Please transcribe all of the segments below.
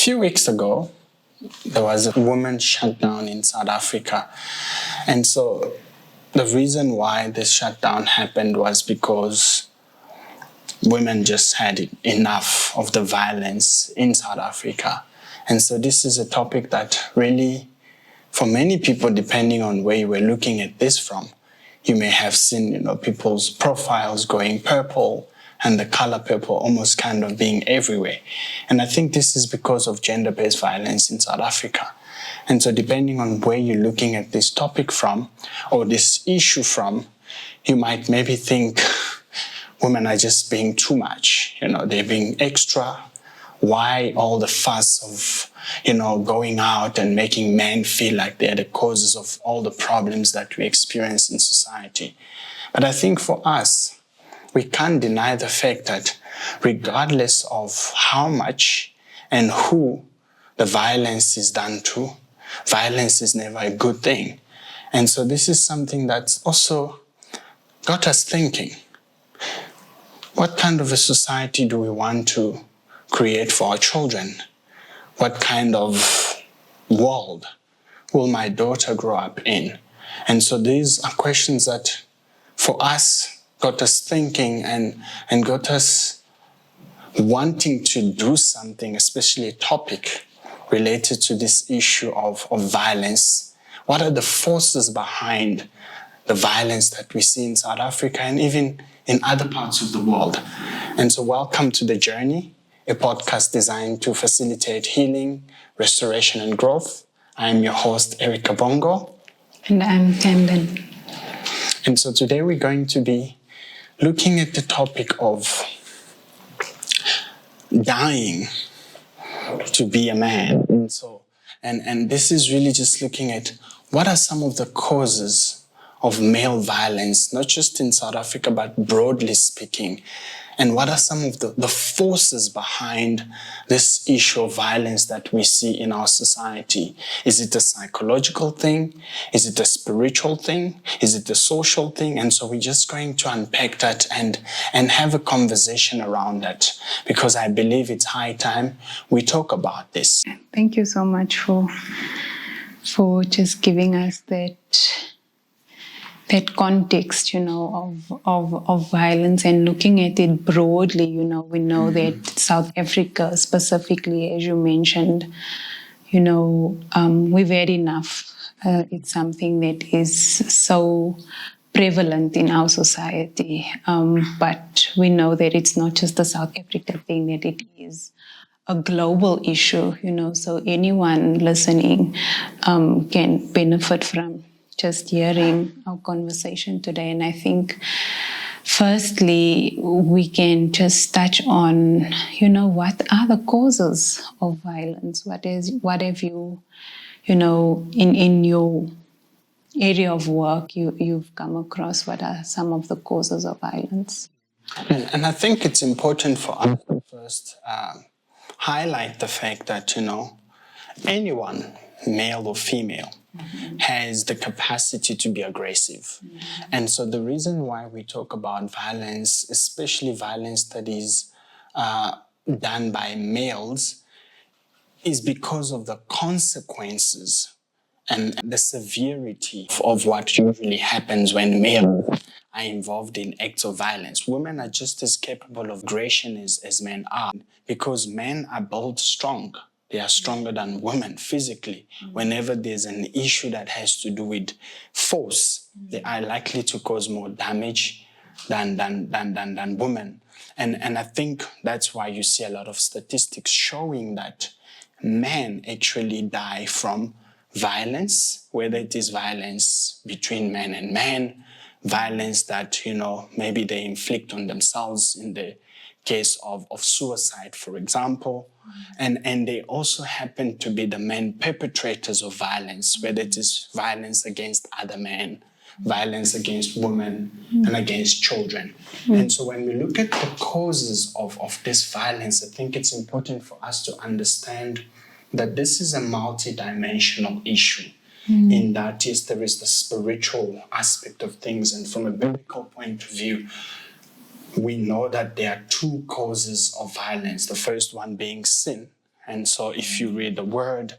few weeks ago, there was a woman shutdown in South Africa. And so the reason why this shutdown happened was because women just had enough of the violence in South Africa. And so this is a topic that really, for many people, depending on where you were looking at this from, you may have seen, people's profiles going purple and the color purple almost kind of being everywhere. And I think this is because of gender-based violence in South Africa. And so depending on where you're looking at this topic from or this issue from, you might maybe think women are just being too much. They're being extra. Why all the fuss of, going out and making men feel like they're the causes of all the problems that we experience in society? But I think for us, we can't deny the fact that regardless of how much and who the violence is done to, violence is never a good thing. And so this is something that's also got us thinking. What kind of a society do we want to create for our children? What kind of world will my daughter grow up in? And so these are questions that, for us, got us thinking and got us wanting to do something, especially a topic related to this issue of violence. What are the forces behind the violence that we see in South Africa and even in other parts of the world? And so welcome to The Journey, a podcast designed to facilitate healing, restoration, and growth. I'm your host, Erica Bongo. And I'm Camden. And so today we're going to be looking at the topic of dying to be a man. And this is really just looking at what are some of the causes of male violence, not just in South Africa, but broadly speaking. And what are some of the forces behind this issue of violence that we see in our society? Is it a psychological thing? Is it a spiritual thing? Is it a social thing? And so we're just going to unpack that and have a conversation around that, because I believe it's high time we talk about this. Thank you so much for just giving us that context, of violence and looking at it broadly. We know that South Africa specifically, as you mentioned, we've had enough. It's something that is so prevalent in our society. But we know that it's not just a South Africa thing, that it is a global issue, so anyone listening can benefit from just hearing our conversation today. And I think, firstly, we can just touch on, what are the causes of violence? What have you, in your area of work, you've come across? What are some of the causes of violence? And I think it's important for us to first highlight the fact that, anyone, male or female, has the capacity to be aggressive. And so the reason why we talk about violence, especially violence that is done by males, is because of the consequences and the severity of what usually happens when males are involved in acts of violence. Women are just as capable of aggression as men are, because men are built strong. They are stronger than women physically. Whenever there's an issue that has to do with force, they are likely to cause more damage than women. And I think that's why you see a lot of statistics showing that men actually die from violence, whether it is violence between men and men, violence that, maybe they inflict on themselves in the case of suicide, for example. And they also happen to be the main perpetrators of violence, whether it is violence against other men, violence against women, and against children. And so when we look at the causes of this violence, I think it's important for us to understand that this is a multidimensional issue. In that, yes, there is the spiritual aspect of things, and from a biblical point of view, we know that there are two causes of violence. The first one being sin, And so if you read the word,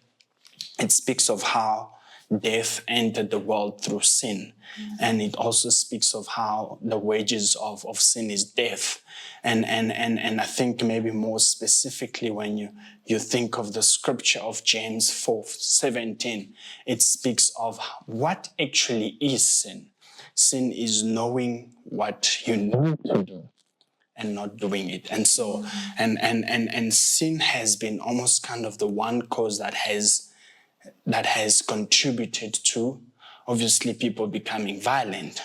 it speaks of how death entered the world through sin. And it also speaks of how the wages of sin is death. And I think maybe more specifically when you think of the scripture of James 4:17, it speaks of what actually is sin. Sin is knowing what you need to do and not doing it. And so, and sin has been almost kind of the one cause that has contributed to, obviously, people becoming violent.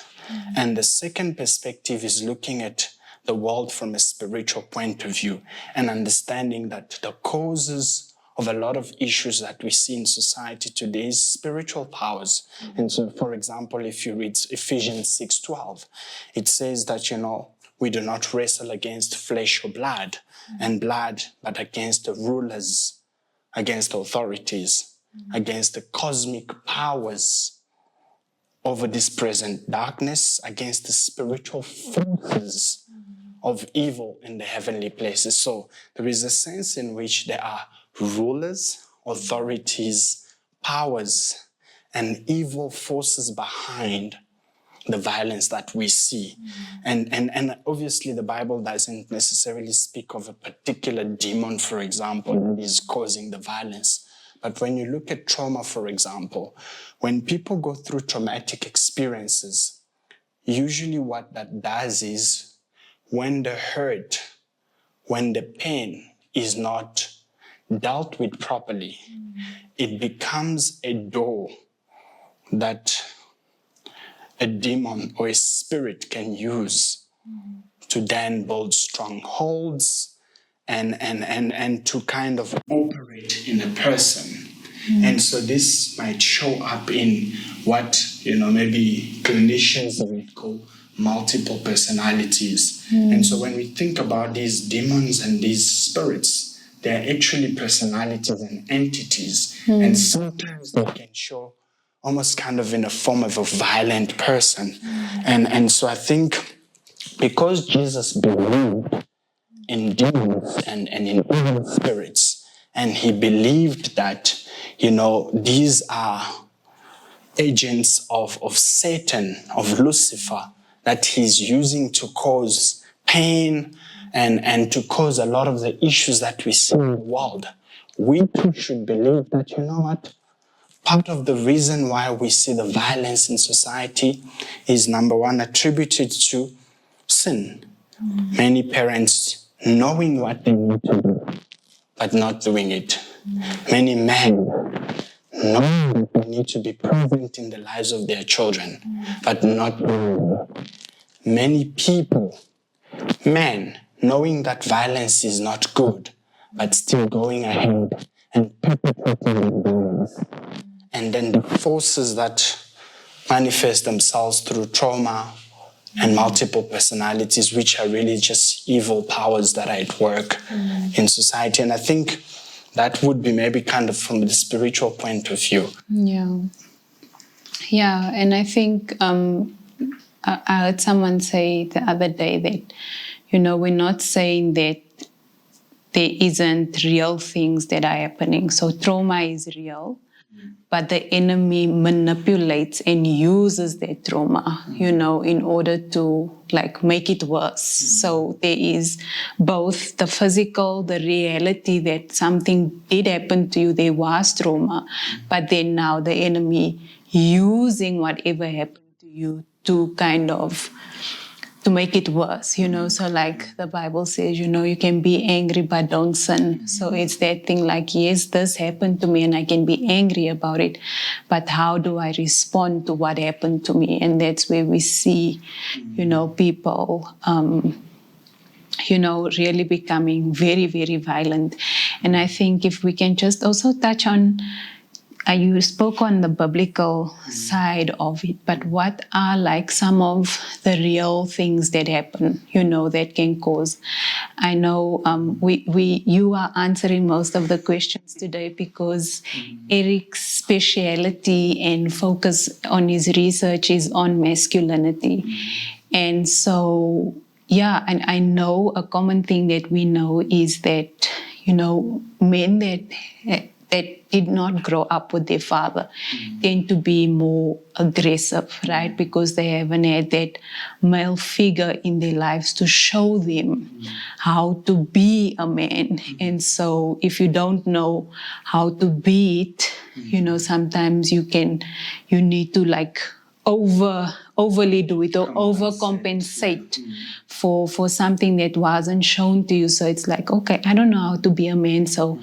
And the second perspective is looking at the world from a spiritual point of view and understanding that the causes of a lot of issues that we see in society today is spiritual powers. And so, for example, if you read Ephesians 6:12, it says that, we do not wrestle against flesh or blood, but against the rulers, against authorities, against the cosmic powers over this present darkness, against the spiritual forces of evil in the heavenly places. So there is a sense in which there are rulers, authorities, powers, and evil forces behind the violence that we see. And obviously the Bible doesn't necessarily speak of a particular demon, for example, that is causing the violence. But when you look at trauma, for example, when people go through traumatic experiences, usually what that does is when the hurt, when the pain is not dealt with properly, it becomes a door that a demon or a spirit can use to then build strongholds and to kind of operate in a person. And so this might show up in what, maybe clinicians would call multiple personalities. And so when we think about these demons and these spirits, they're actually personalities and entities. And sometimes they can show almost kind of in a form of a violent person. And so I think because Jesus believed in demons and in evil spirits, and he believed that, these are agents of Satan, of Lucifer, that he's using to cause pain and to cause a lot of the issues that we see in the world, we too should believe that, part of the reason why we see the violence in society is, number one, attributed to sin. Many parents knowing what they need to do, but not doing it. Many men knowing that they need to be present in the lives of their children, but not doing it. Many people, men, knowing that violence is not good, but still going ahead and perpetrating the violence. And then the forces that manifest themselves through trauma and multiple personalities, which are really just evil powers that are at work in society. And I think that would be maybe kind of from the spiritual point of view. Yeah, and I think I heard someone say the other day that, we're not saying that there isn't real things that are happening. So trauma is real, but the enemy manipulates and uses that trauma, in order to make it worse. So there is both the physical, the reality that something did happen to you, there was trauma, but then now the enemy using whatever happened to you to kind of to make it worse, So the Bible says, you can be angry, but don't sin. So it's that thing yes, this happened to me and I can be angry about it, but how do I respond to what happened to me? And that's where we see, people, really becoming very, very violent. And I think if we can just also touch on, you spoke on the biblical side of it, but what are some of the real things that happen, that can cause? I know you are answering most of the questions today because Eric's speciality and focus on his research is on masculinity. And so, and I know a common thing that we know is that, men that did not grow up with their father tend to be more aggressive, right? Because they haven't had that male figure in their lives to show them how to be a man. And so if you don't know how to be it, sometimes you need to like overly do it or overcompensate for something that wasn't shown to you. So it's like, okay, I don't know how to be a man, so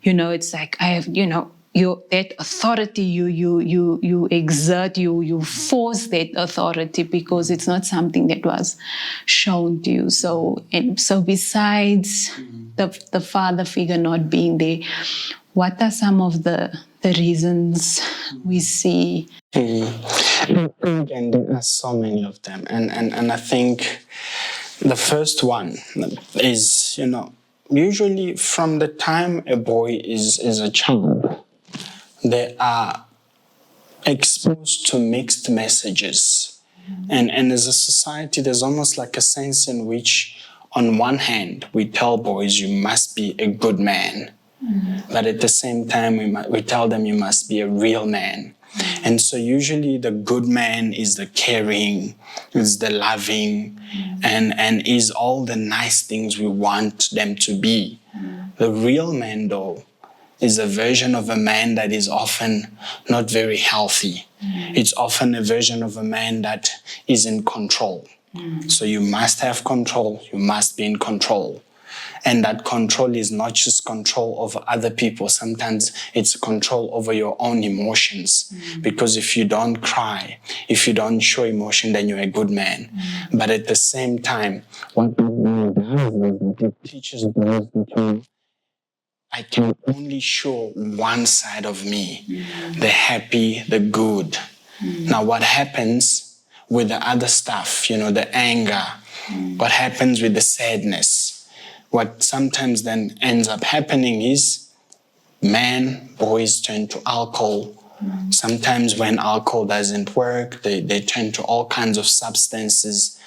it's like I have, that authority you exert, you force that authority because it's not something that was shown to you. So besides the father figure not being there, what are some of the reasons we see? Again, there are so many of them, and I think the first one is, usually from the time a boy is a child, they are exposed to mixed messages. And as a society, there's almost like a sense in which, on one hand, we tell boys, you must be a good man. But at the same time, we tell them you must be a real man. And so usually the good man is the caring, is the loving, and is all the nice things we want them to be. The real man, though, is a version of a man that is often not very healthy. It's often a version of a man that is in control. So you must have control, you must be in control. And that control is not just control over other people. Sometimes it's control over your own emotions. Because if you don't cry, if you don't show emotion, then you're a good man. But at the same time, what it teaches boys that I can only show one side of me, the happy, the good. Now, what happens with the other stuff, the anger, what happens with the sadness? What sometimes then ends up happening is boys turn to alcohol. Sometimes when alcohol doesn't work, they turn to all kinds of substances.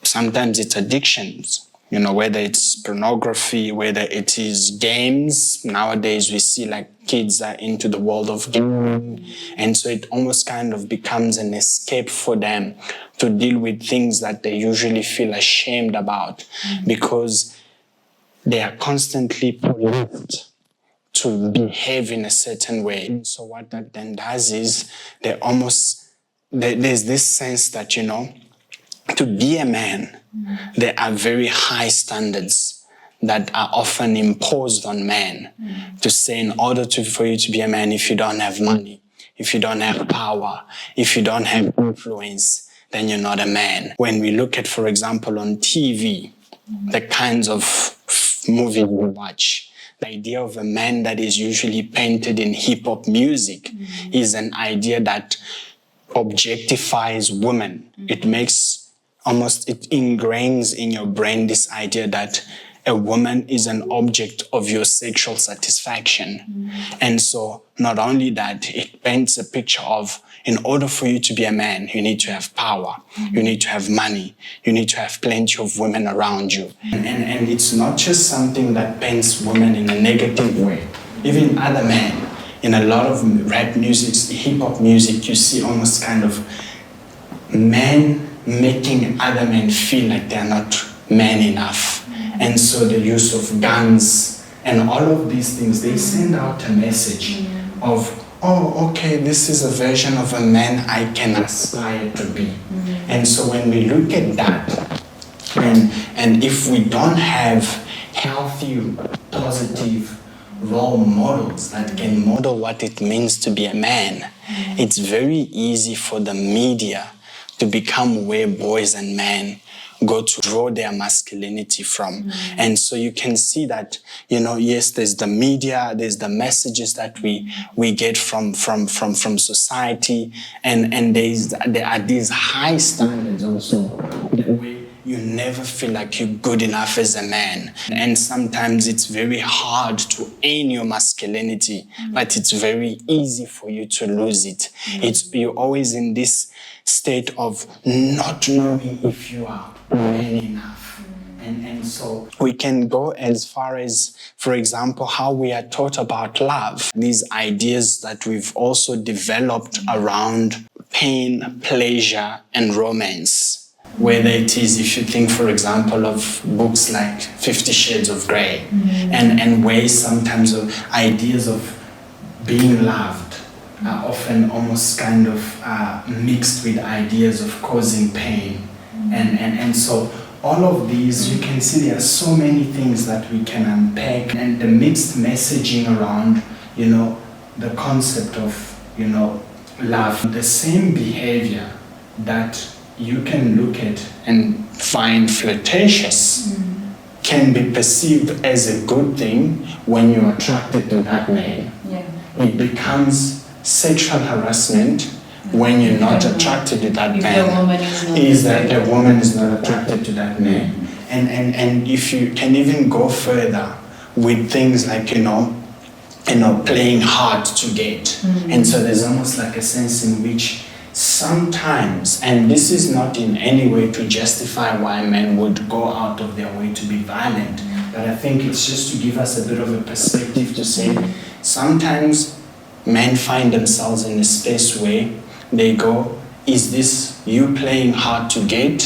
Sometimes it's addictions, whether it's pornography, whether it is games. Nowadays we see like kids are into the world of gaming. And so it almost kind of becomes an escape for them to deal with things that they usually feel ashamed about because they are constantly policed to behave in a certain way. And so what that then does is there's this sense that, to be a man, there are very high standards that are often imposed on men to say in order for you to be a man, if you don't have money, if you don't have power, if you don't have influence, then you're not a man. When we look at, for example, on TV, the kinds of movies we watch, the idea of a man that is usually painted in hip-hop music is an idea that objectifies women. It ingrains in your brain this idea that a woman is an object of your sexual satisfaction. And so not only that, it paints a picture of, in order for you to be a man, you need to have power, you need to have money, you need to have plenty of women around you. And it's not just something that paints women in a negative way. Even other men, in a lot of rap music, hip-hop music, you see almost kind of men making other men feel like they're not man enough. And so the use of guns and all of these things, they send out a message of, oh, okay, this is a version of a man I can aspire to be. And so when we look at that, and if we don't have healthy, positive role models that can model what it means to be a man, it's very easy for the media to become where boys and men go to draw their masculinity from. And so you can see that, yes, there's the media, there's the messages that we get from society, and there are these high standards also where you never feel like you're good enough as a man. And sometimes it's very hard to aim your masculinity, but it's very easy for you to lose it. You're always in this state of not knowing if you are man enough. And so we can go as far as, for example, how we are taught about love. These ideas that we've also developed around pain, pleasure, and romance. Whether it is, if you think, for example, of books like 50 Shades of Grey, and ways sometimes of ideas of being loved are often almost kind of mixed with ideas of causing pain. And so all of these, you can see there are so many things that we can unpack, and the mixed messaging around, the concept of, love. The same behavior that you can look at and find flirtatious can be perceived as a good thing when you're attracted to that man. Yeah. It becomes sexual harassment when you're not attracted to that man. Is that the woman is not attracted to that man. And if you can even go further with things like, playing hard to get. And so there's almost like a sense in which sometimes, and this is not in any way to justify why men would go out of their way to be violent, but I think it's just to give us a bit of a perspective to say sometimes men find themselves in a space where they go, is this you playing hard to get?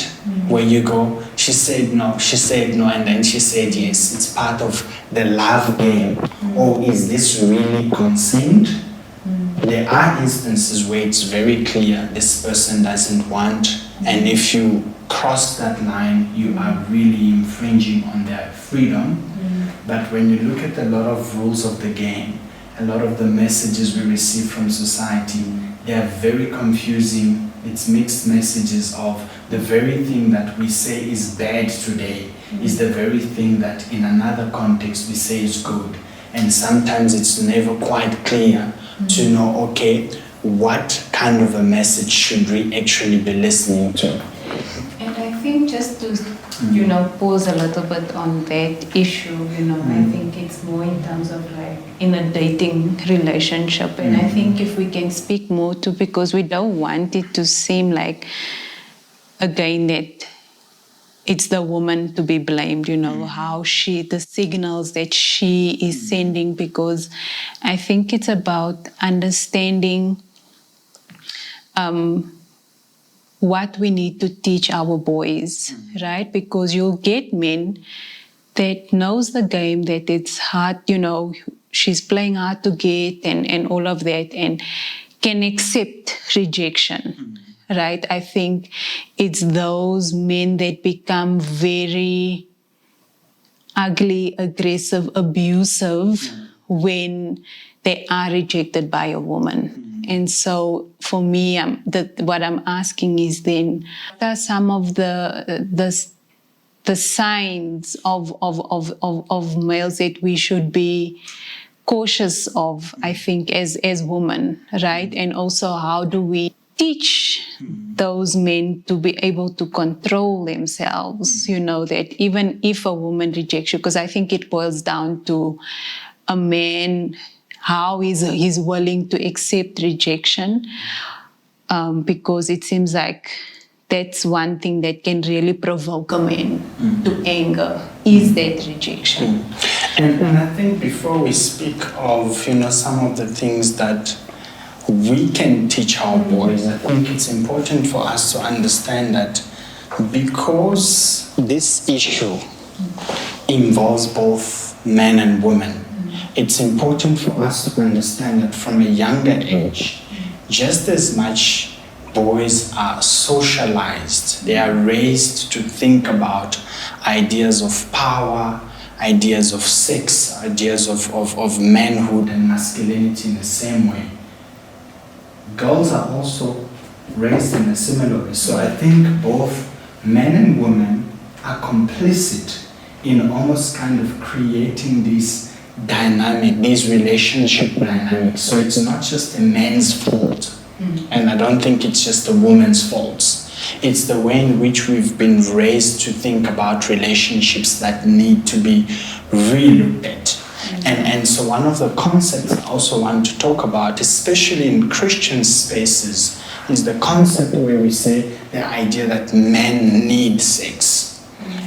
Where you go, she said no, and then she said yes. It's part of the love game. Or is this really consent? There are instances where it's very clear this person doesn't want, and if you cross that line, you are really infringing on their freedom. But when you look at a lot of rules of the game, a lot of the messages we receive from society, they are very confusing. It's mixed messages of the very thing that we say is bad today is the very thing that in another context we say is good. And sometimes it's never quite clear to know, okay, what kind of a message should we actually be listening to? And I think just to, pause a little bit on that issue, I think it's more in terms of like in a dating relationship. And I think if we can speak more to, because we don't want it to seem like, again, that it's the woman to be blamed, how the signals that she is sending, because I think it's about understanding what we need to teach our boys, right? Because you'll get men that knows the game, that it's hard, she's playing hard to get and all of that, and can accept rejection. Right? I think it's those men that become very ugly, aggressive, abusive when they are rejected by a woman. And so for me, what I'm asking is then, what are some of the signs of males that we should be cautious of, I think, as women, right? And also, how do we teach those men to be able to control themselves, that even if a woman rejects you, because I think it boils down to a man, how he's willing to accept rejection, because it seems like that's one thing that can really provoke a man to anger, is that rejection. And I think before we speak of, some of the things that we can teach our boys, I think it's important for us to understand that because this issue involves both men and women, it's important for us to understand that from a younger age, just as much boys are socialized, they are raised to think about ideas of power, ideas of sex, ideas of manhood and masculinity in the same way. Girls are also raised in a similar way. So I think both men and women are complicit in almost kind of creating this dynamic, these relationship dynamics. So it's not just a man's fault. And I don't think it's just a woman's fault. It's the way in which we've been raised to think about relationships that need to be re-looked at. And so one of the concepts I also want to talk about, especially in Christian spaces, is the concept where we say the idea that men need sex.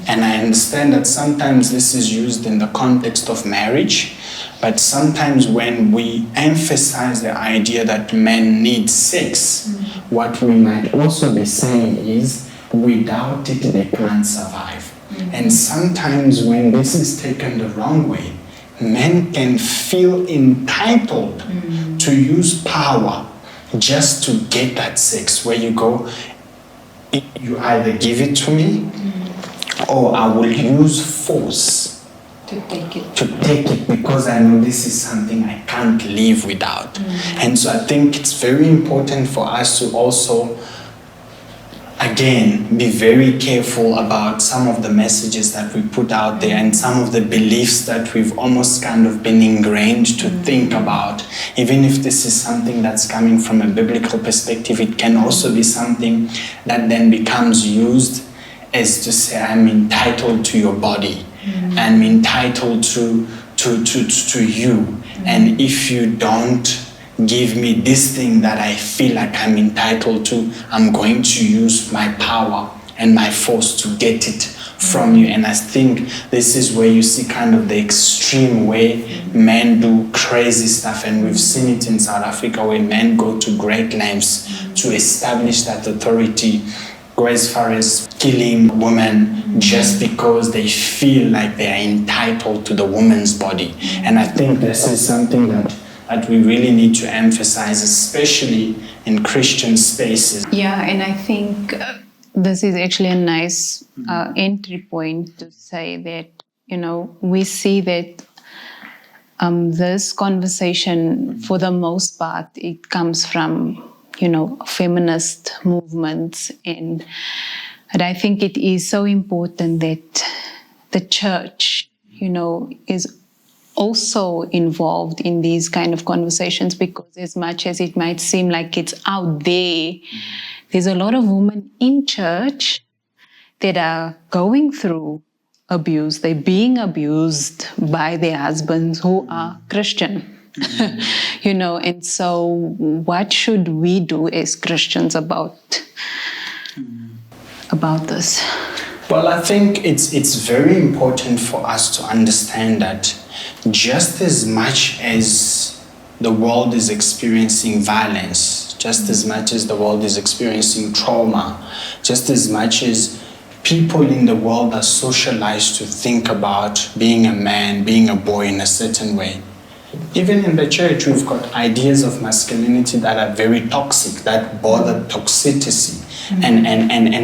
And I understand that sometimes this is used in the context of marriage, but sometimes when we emphasize the idea that men need sex, what we might also be saying is, without it they can't survive. And sometimes when this is taken the wrong way, men can feel entitled to use power just to get that sex, where you go, you either give it to me or I will use force To take it. because I know this is something I can't live without. And so I think it's very important for us to also, again, be very careful about some of the messages that we put out there and some of the beliefs that we've almost kind of been ingrained to think about. Even if this is something that's coming from a biblical perspective, it can also be something that then becomes used as to say, I'm entitled to your body. I'm entitled to you. And if you don't give me this thing that I feel like I'm entitled to, I'm going to use my power and my force to get it from you. And I think this is where you see kind of the extreme way men do crazy stuff. And we've seen it in South Africa, where men go to great lengths to establish that authority, go as far as killing women just because they feel like they are entitled to the woman's body. And I think this is something that we really need to emphasize, especially in Christian spaces. Yeah, and I think this is actually a nice entry point to say that, we see that this conversation, for the most part, it comes from, feminist movements. And I think it is so important that the church, is also involved in these kind of conversations, because as much as it might seem like it's out there, there's a lot of women in church that are going through abuse. They're being abused by their husbands who are Christian. And so what should we do as Christians about this? Well, I think it's very important for us to understand that just as much as the world is experiencing violence, just as much as the world is experiencing trauma, just as much as people in the world are socialized to think about being a man, being a boy in a certain way, even in the church, we've got ideas of masculinity that are very toxic, that bother toxicity. And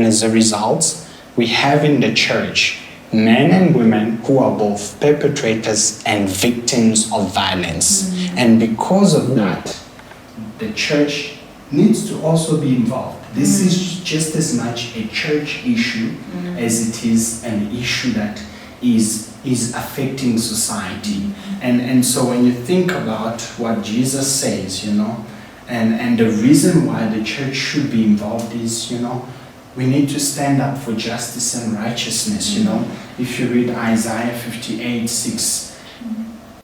as a result, we have in the church men and women who are both perpetrators and victims of violence. And because of that, the church needs to also be involved. This is just as much a church issue as it is an issue that is affecting society. And so when you think about what Jesus says, and the reason why the church should be involved is, we need to stand up for justice and righteousness, If you read Isaiah 58:6,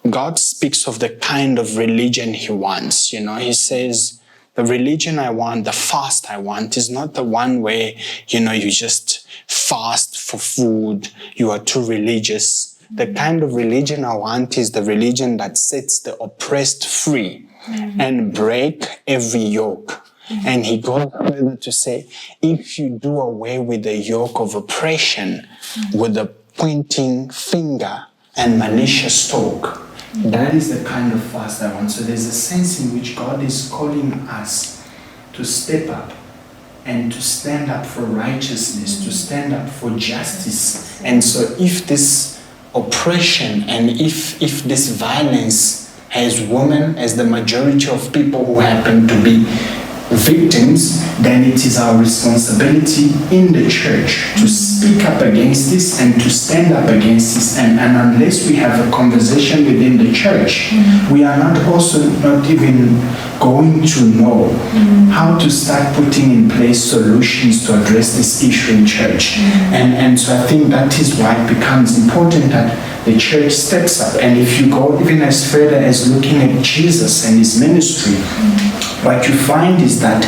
God speaks of the kind of religion he wants, He says, the religion I want, the fast I want, is not the one where, you just fast for food, you are too religious. The kind of religion I want is the religion that sets the oppressed free and break every yoke. And he goes further to say, if you do away with the yoke of oppression, with the pointing finger and malicious talk, that is the kind of fast I want. So there's a sense in which God is calling us to step up and to stand up for righteousness, to stand up for justice. And so if this oppression and if this violence has women as the majority of people who happen to be victims, then it is our responsibility in the church to speak up against this and to stand up against this. And unless we have a conversation within the church, we are not even going to know how to start putting in place solutions to address this issue in church. And so I think that is why it becomes important that the church steps up. And if you go even as further as looking at Jesus and his ministry, what you find is that,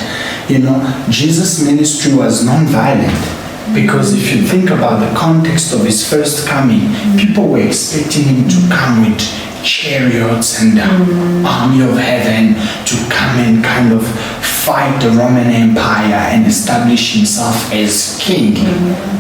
Jesus' ministry was non-violent. Because if you think about the context of his first coming, people were expecting him to come with chariots and the army of heaven to come and kind of fight the Roman Empire and establish himself as king.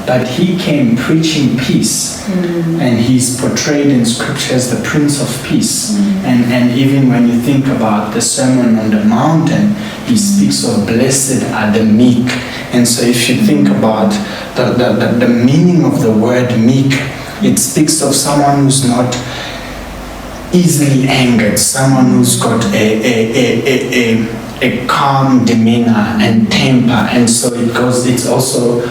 But he came preaching peace, and he's portrayed in scripture as the Prince of Peace. And even when you think about the Sermon on the Mountain, he speaks of blessed are the meek. And so if you think about the meaning of the word meek, it speaks of someone who's not easily angered, someone who's got a calm demeanor and temper. And so it's also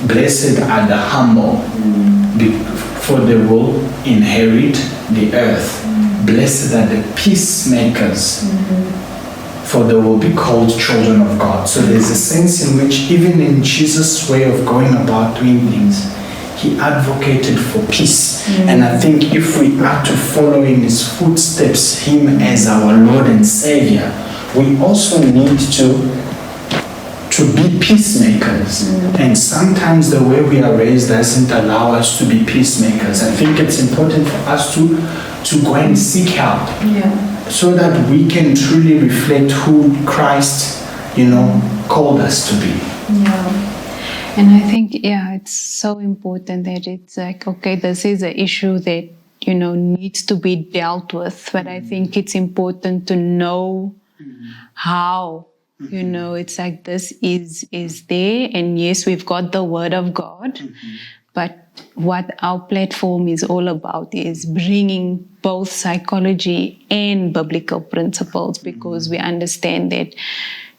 blessed are the humble, for they will inherit the earth. Blessed are the peacemakers, for they will be called children of God. So there's a sense in which even in Jesus' way of going about doing things, he advocated for peace. And I think if we are to follow in his footsteps, him as our Lord and Savior, we also need to be peacemakers. And sometimes the way we are raised doesn't allow us to be peacemakers. I think it's important for us to go and seek help, so that we can truly reflect who Christ, called us to be. And I think, it's so important that it's like, okay, this is an issue that, needs to be dealt with. But I think it's important to know how, it's like this is there. And yes, we've got the Word of God. But what our platform is all about is bringing both psychology and biblical principles, because we understand that,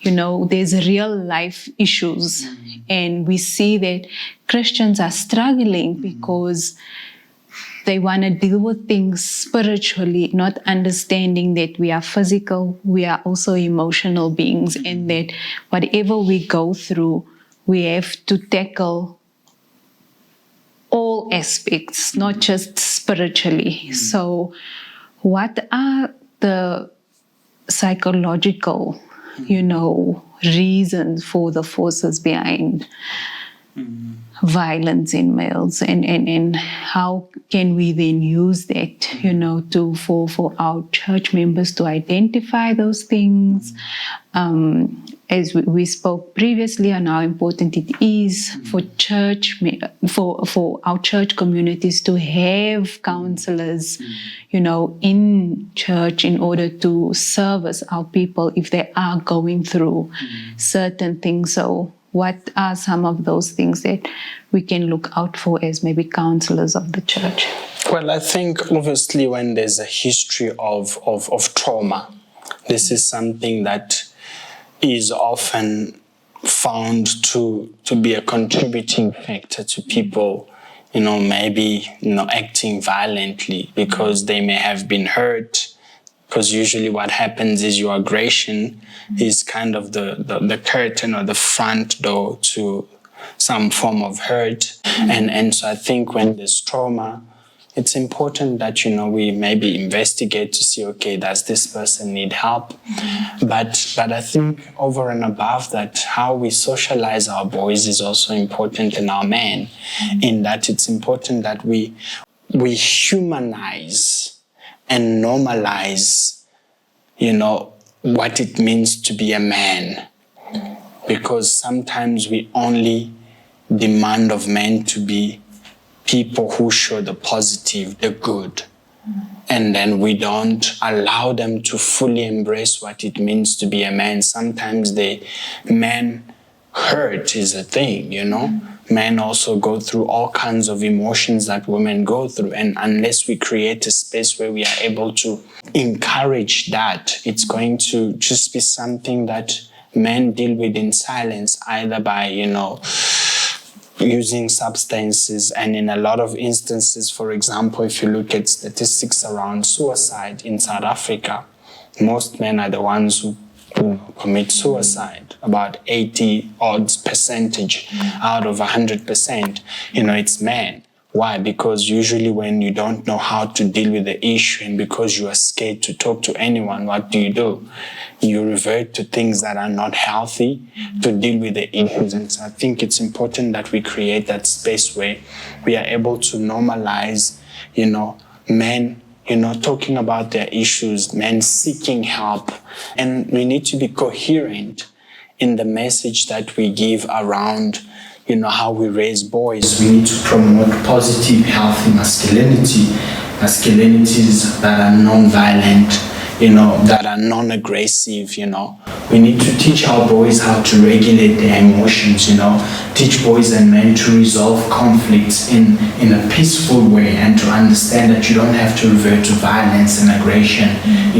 there's real life issues. And we see that Christians are struggling because they want to deal with things spiritually, not understanding that we are physical, we are also emotional beings, and that whatever we go through, we have to tackle all aspects, not just spiritually. So what are the psychological, reasons for the forces behind violence in males, and how can we then use that, for our church members to identify those things, as we spoke previously on how important it is for for our church communities to have counselors, in church in order to service our people if they are going through certain things. So what are some of those things that we can look out for as maybe counselors of the church? Well, I think obviously when there's a history of trauma, this is something that is often found to be a contributing factor to people, maybe, acting violently because they may have been hurt. Because usually what happens is your aggression is kind of the curtain or the front door to some form of hurt. And so I think when there's trauma, it's important that, we maybe investigate to see, okay, does this person need help? But I think over and above that, how we socialize our boys is also important in our men, in that it's important that we humanize and normalize, what it means to be a man. Because sometimes we only demand of men to be people who show the positive, the good. And then we don't allow them to fully embrace what it means to be a man. Sometimes the man hurt is a thing, Men also go through all kinds of emotions that women go through. And unless we create a space where we are able to encourage that, it's going to just be something that men deal with in silence, either by, using substances. And in a lot of instances, for example, if you look at statistics around suicide in South Africa, most men are the ones who commit suicide. About 80 odd percentage out of 100%, it's men Why? Because usually when you don't know how to deal with the issue and because you are scared to talk to anyone, what do? You revert to things that are not healthy to deal with the issues. And so I think it's important that we create that space where we are able to normalize, men, talking about their issues, men seeking help. And we need to be coherent in the message that we give around how we raise boys. We need to promote positive, healthy masculinities that are non-violent, that are non-aggressive, We need to teach our boys how to regulate their emotions, Teach boys and men to resolve conflicts in a peaceful way and to understand that you don't have to revert to violence and aggression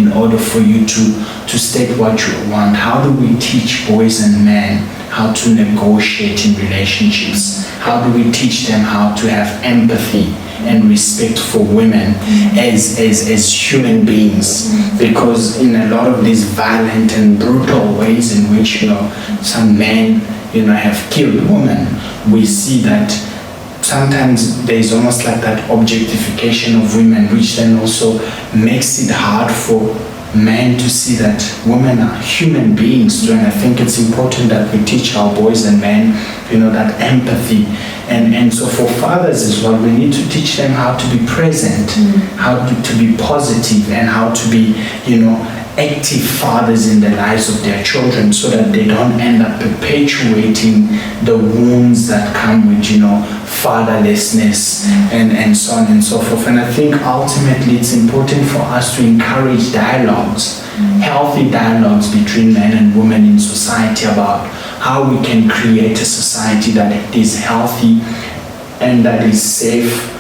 in order for you to state what you want. How do we teach boys and men how to negotiate in relationships? How do we teach them how to have empathy and respect for women as human beings? Because in a lot of these violent and brutal ways in which some men have killed women, we see that sometimes there's almost like that objectification of women, which then also makes it hard for men to see that women are human beings too. And I think it's important that we teach our boys and men, that empathy. And so for fathers as well, we need to teach them how to be present, how to be positive, and how to be, active fathers in the lives of their children, so that they don't end up perpetuating the wounds that come with, fatherlessness and so on and so forth. And I think ultimately it's important for us to encourage dialogues, healthy dialogues between men and women in society about how we can create a society that is healthy and that is safe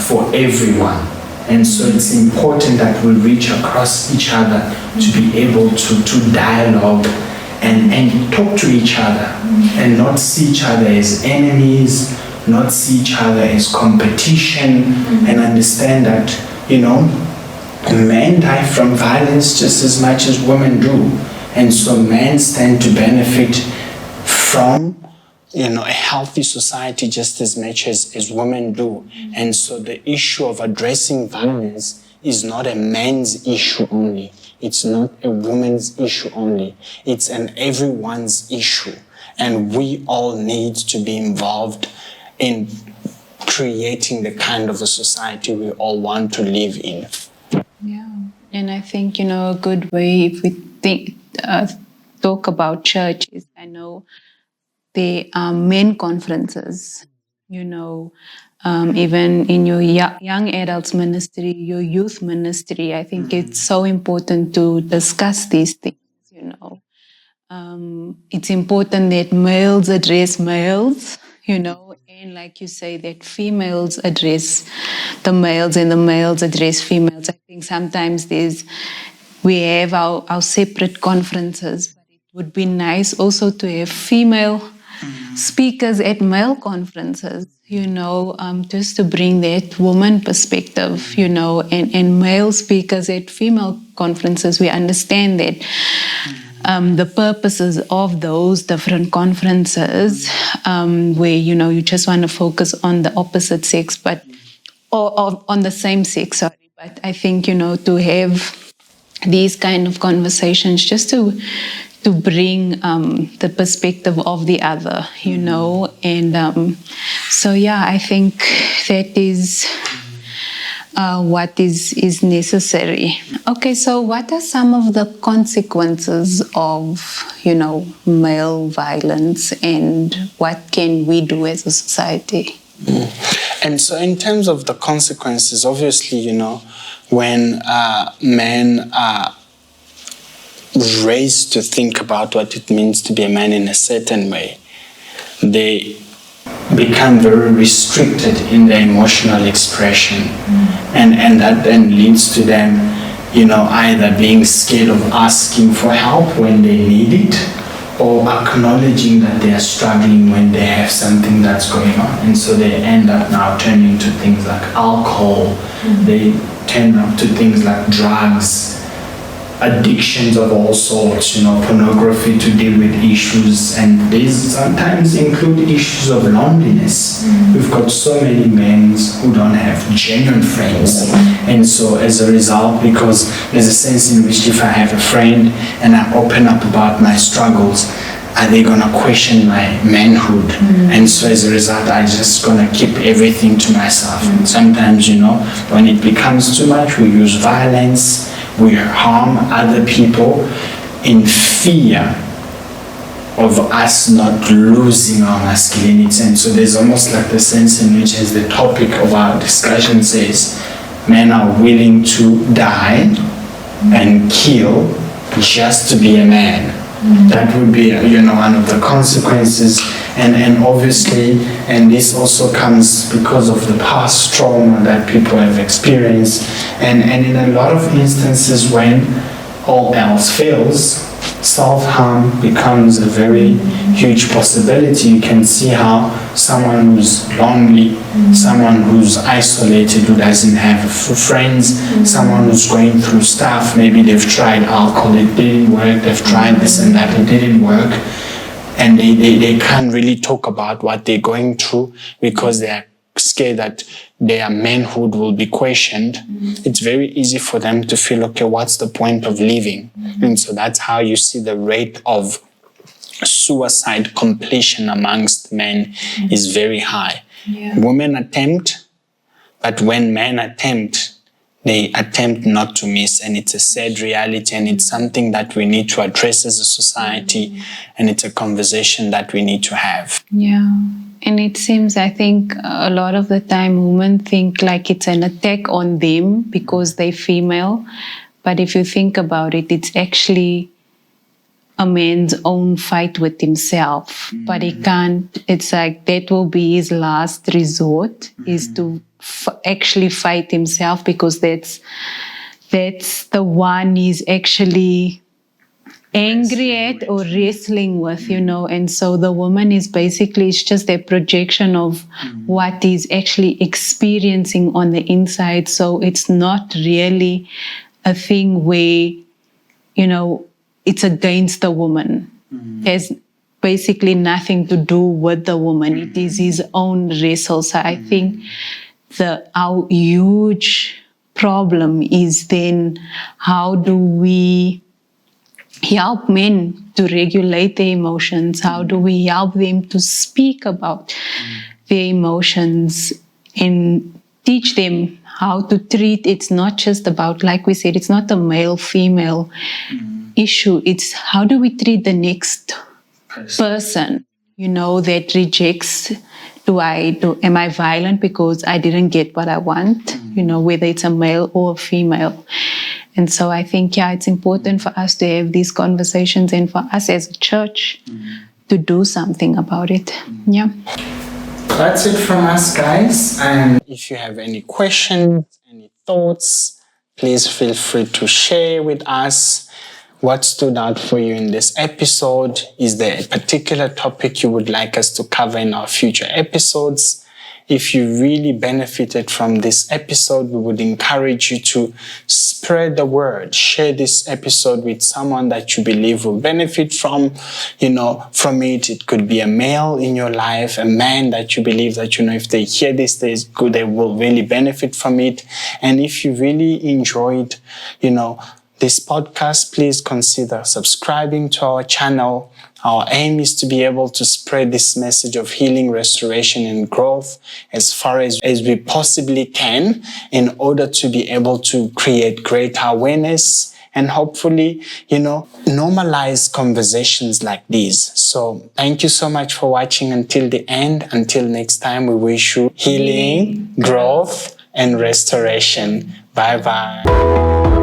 for everyone. And so it's important that we reach across each other to be able to dialogue and talk to each other and not see each other as enemies, not see each other as competition, and understand that, men die from violence just as much as women do. And so men stand to benefit from a healthy society just as much as women do. And so the issue of addressing violence is not a man's issue only. It's not a woman's issue only. It's an everyone's issue. And we all need to be involved in creating the kind of a society we all want to live in. Yeah. And I think, a good way, if we talk about church, is I know there are men conferences, even in your young adults ministry, your youth ministry. I think it's so important to discuss these things, It's important that males address males, and like you say, that females address the males and the males address females. I think sometimes we have our separate conferences, but it would be nice also to have female speakers at male conferences, just to bring that woman perspective, and male speakers at female conferences. We understand that the purposes of those different conferences, where, you just want to focus on the opposite sex, or on the same sex, sorry. But I think, to have these kind of conversations just to bring the perspective of the other, and so I think that is what is necessary. Okay, so what are some of the consequences of, male violence, and what can we do as a society? And so in terms of the consequences, obviously, when men are raised to think about what it means to be a man in a certain way, they become very restricted in their emotional expression. And that then leads to them, either being scared of asking for help when they need it, or acknowledging that they are struggling when they have something that's going on. And so they end up now turning to things like alcohol, they turn up to things like drugs, addictions of all sorts, pornography to deal with issues, and these sometimes include issues of loneliness. We've got so many men who don't have genuine friends, and so as a result, because there's a sense in which if I have a friend and I open up about my struggles, are they gonna question my manhood? And so as a result, I just gonna keep everything to myself. And sometimes, when it becomes too much, we use violence, we harm other people in fear of us not losing our masculinity. And so there's almost like the sense in which, as the topic of our discussion says, men are willing to die and kill just to be a man. That would be, one of the consequences. And obviously, and this also comes because of the past trauma that people have experienced. And in a lot of instances, when all else fails, self-harm becomes a very huge possibility. You can see how someone who's lonely, someone who's isolated, who doesn't have friends, someone who's going through stuff, maybe they've tried alcohol, it didn't work, they've tried this and that, it didn't work, and they can't really talk about what they're going through because they're scared that their manhood will be questioned. It's very easy for them to feel, okay, what's the point of living? And so that's how you see the rate of suicide completion amongst men is very high. Women attempt, but when men attempt, they attempt not to miss, and it's a sad reality, and it's something that we need to address as a society, and it's a conversation that we need to have. And it seems, I think, a lot of the time women think like it's an attack on them because they're female. But if you think about it, it's actually a man's own fight with himself. But he can't, it's like that will be his last resort, is to actually fight himself, because that's the one he's actually angry at or wrestling with, and so the woman is basically, it's just a projection of what he's actually experiencing on the inside. So it's not really a thing where, it's against the woman. It has basically nothing to do with the woman. It is his own wrestle. So I think our huge problem is then, how do we help men to regulate their emotions? How do we help them to speak about their emotions and teach them how to treat? It's not just about, like we said, it's not a male-female issue. It's how do we treat the next person, that rejects. Am I violent because I didn't get what I want? Whether it's a male or a female. And so I think, it's important for us to have these conversations, and for us as a church to do something about it. That's it from us, guys. And if you have any questions, any thoughts, please feel free to share with us what stood out for you in this episode. Is there a particular topic you would like us to cover in our future episodes? If you really benefited from this episode, we would encourage you to spread the word. Share this episode with someone that you believe will benefit from it. It could be a male in your life, a man that you believe that, if they hear this, they will really benefit from it. And if you really enjoyed, this podcast, please consider subscribing to our channel. Our aim is to be able to spread this message of healing, restoration, and growth as far as we possibly can, in order to be able to create greater awareness and hopefully, normalize conversations like these. So thank you so much for watching until the end. Until next time, we wish you healing, growth, and restoration. Bye-bye.